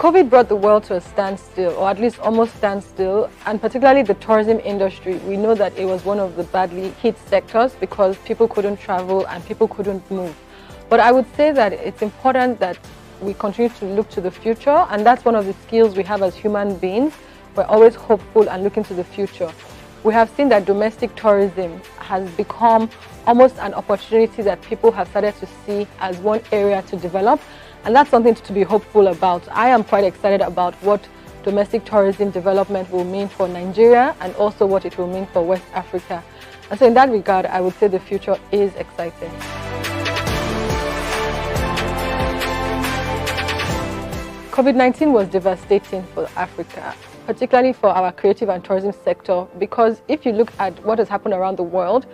COVID brought the world to a standstill, or at least almost standstill, and particularly the tourism industry. We know that it was one of the badly hit sectors because people couldn't travel and people couldn't move. But I would say that it's important that we continue to look to the future, and that's one of the skills we have as human beings. We're always hopeful and looking to the future. We have seen that domestic tourism has become almost an opportunity that people have started to see as one area to develop. And that's something to be hopeful about. I am quite excited about what domestic tourism development will mean for Nigeria and also what it will mean for West Africa. And so in that regard, I would say the future is exciting. COVID-19 was devastating for Africa, particularly for our creative and tourism sector, because if you look at what has happened around the world,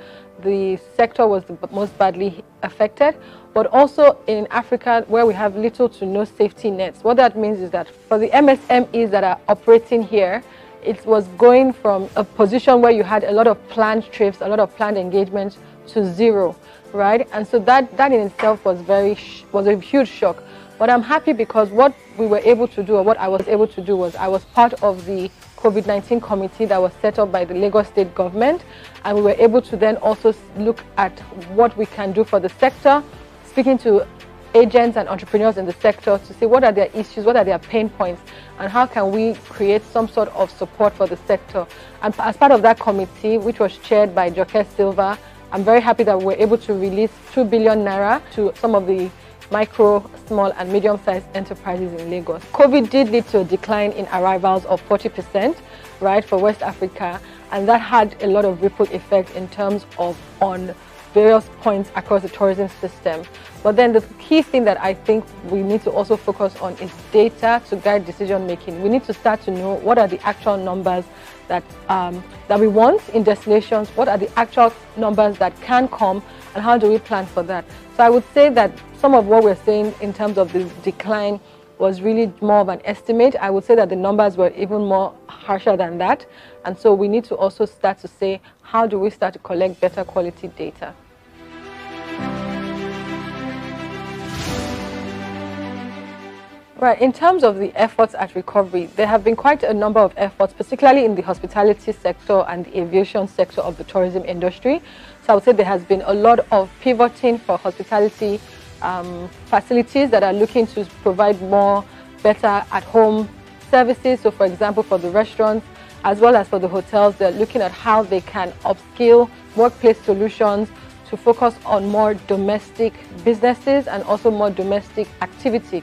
the sector was the most badly affected, but also in Africa where we have little to no safety nets. What that means is that for the MSMEs that are operating here, it was going from a position where you had a lot of planned trips, a lot of planned engagements to zero, right? And so that in itself was a huge shock. But I'm happy because what we were able to do, or what I was able to do, was I was part of the COVID-19 committee that was set up by the Lagos state government, and we were able to then also look at what we can do for the sector, speaking to agents and entrepreneurs in the sector to see what are their issues, what are their pain points, and how can we create some sort of support for the sector. And as part of that committee, which was chaired by Joke Silva, I'm very happy that we were able to release 2 billion naira to some of the micro, small and medium-sized enterprises in Lagos. COVID did lead to a decline in arrivals of 40%, right, for West Africa, and that had a lot of ripple effect in terms of on various points across the tourism system. But then the key thing that I think we need to also focus on is data to guide decision making. We need to start to know what are the actual numbers that we want in destinations, what are the actual numbers that can come, and how do we plan for that. So I would say that some of what we're saying in terms of the decline was really more of an estimate. I would say that the numbers were even more harsher than that. And so we need to also start to say, how do we start to collect better quality data? Right, in terms of the efforts at recovery, there have been quite a number of efforts, particularly in the hospitality sector and the aviation sector of the tourism industry. So I would say there has been a lot of pivoting for hospitality facilities that are looking to provide more better at-home services. So for example, for the restaurants, as well as for the hotels, they're looking at how they can upskill workplace solutions to focus on more domestic businesses and also more domestic activity.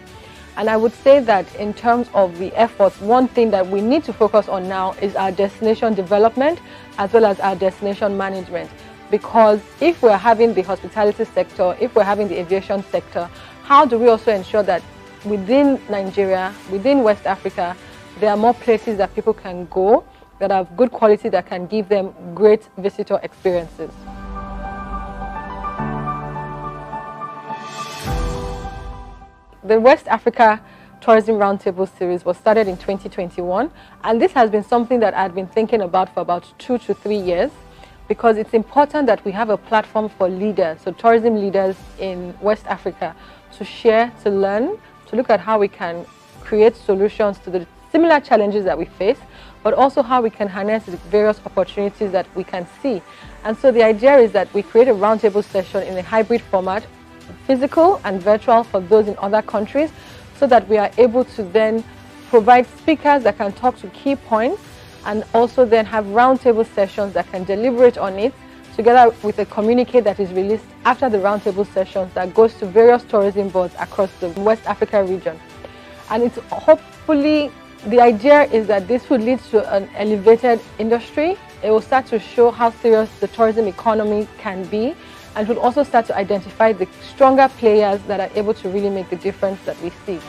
And I would say that in terms of the efforts, one thing that we need to focus on now is our destination development as well as our destination management. Because if we're having the hospitality sector, if we're having the aviation sector, how do we also ensure that within Nigeria, within West Africa, there are more places that people can go that have good quality, that can give them great visitor experiences? The West Africa Tourism Roundtable Series was started in 2021, and this has been something that I've been thinking about for about 2 to 3 years, because it's important that we have a platform for leaders, so tourism leaders in West Africa, to share, to learn, to look at how we can create solutions to the similar challenges that we face, but also how we can harness the various opportunities that we can see. And so the idea is that we create a roundtable session in a hybrid format, physical and virtual for those in other countries, so that we are able to then provide speakers that can talk to key points, and also then have roundtable sessions that can deliberate on it, together with a communique that is released after the roundtable sessions that goes to various tourism boards across the West Africa region. And it's hopefully, the idea is that this would lead to an elevated industry. It will start to show how serious the tourism economy can be, and will also start to identify the stronger players that are able to really make the difference that we see.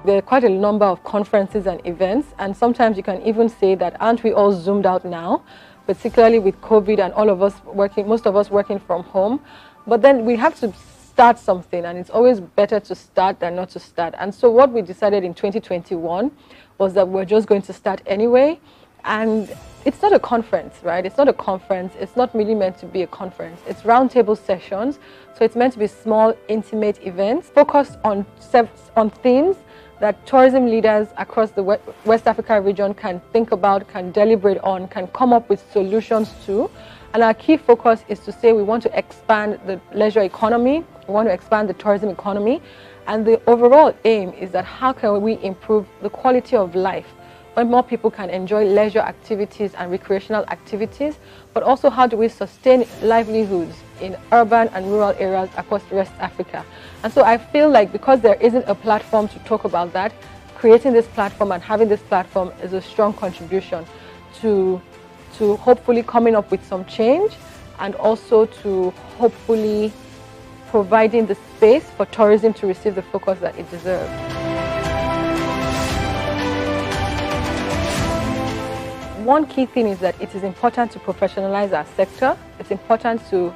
There are quite a number of conferences and events, and sometimes you can even say that, aren't we all zoomed out now, particularly with COVID and all of us working, most of us working from home. But then we have to start something, and it's always better to start than not to start. And so what we decided in 2021 was that we're just going to start anyway. And it's not a conference, right? It's not a conference. It's not really meant to be a conference. It's roundtable sessions. So it's meant to be small, intimate events focused on themes that tourism leaders across the West Africa region can think about, can deliberate on, can come up with solutions to. And our key focus is to say we want to expand the leisure economy, we want to expand the tourism economy, and the overall aim is that how can we improve the quality of life when more people can enjoy leisure activities and recreational activities, but also how do we sustain livelihoods in urban and rural areas across West Africa. And so I feel like because there isn't a platform to talk about that, creating this platform and having this platform is a strong contribution to hopefully coming up with some change, and also to hopefully providing the space for tourism to receive the focus that it deserves. One key thing is that it is important to professionalize our sector. It's important to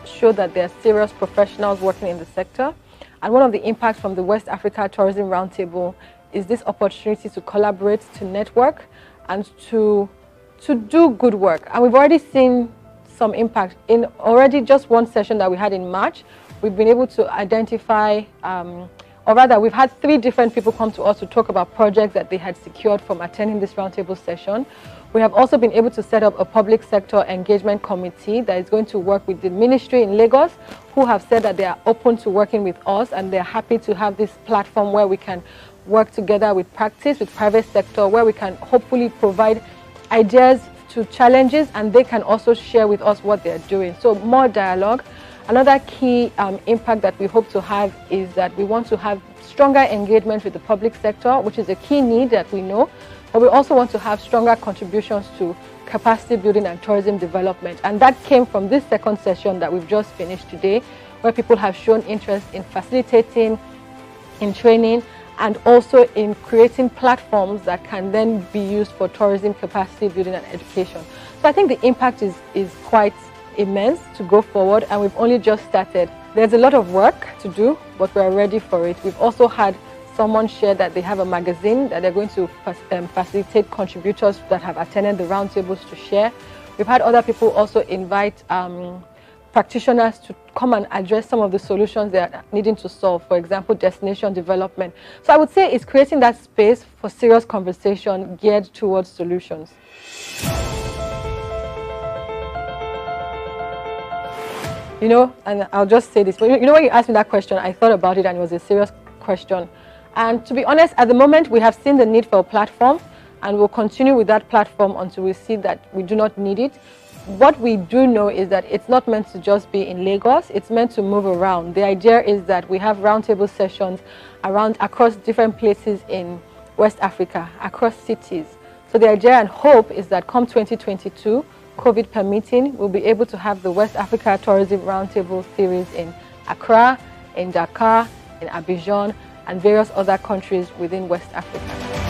show that there are serious professionals working in the sector. And one of the impacts from the West Africa Tourism Roundtable is this opportunity to collaborate, to network, and to do good work. And we've already seen some impact. In already just one session that we had in March, we've been able to identify, or rather we've had 3 different people come to us to talk about projects that they had secured from attending this roundtable session. We have also been able to set up a public sector engagement committee that is going to work with the ministry in Lagos, who have said that they are open to working with us and they're happy to have this platform where we can work together with practice, with private sector, where we can hopefully provide ideas to challenges and they can also share with us what they're doing. So more dialogue. Another key impact that we hope to have is that we want to have stronger engagement with the public sector, which is a key need that we know, but we also want to have stronger contributions to capacity building and tourism development. And that came from this second session that we've just finished today, where people have shown interest in facilitating, in training, and also in creating platforms that can then be used for tourism capacity building and education. So I think the impact is quite immense to go forward, and we've only just started. There's a lot of work to do, but we're ready for it. We've also had someone share that they have a magazine that they're going to facilitate contributors that have attended the roundtables to share. We've had other people also invite practitioners to come and address some of the solutions they are needing to solve, for example, destination development. So I would say it's creating that space for serious conversation geared towards solutions. You know, and I'll just say this, you know, when you asked me that question, I thought about it and it was a serious question. And to be honest, at the moment, we have seen the need for a platform and we'll continue with that platform until we see that we do not need it. What we do know is that it's not meant to just be in Lagos, it's meant to move around. The idea is that we have roundtable sessions across different places in West Africa, across cities. So the idea and hope is that come 2022, COVID permitting, we'll be able to have the West Africa Tourism Roundtable Series in Accra, in Dakar, in Abidjan, and various other countries within West Africa.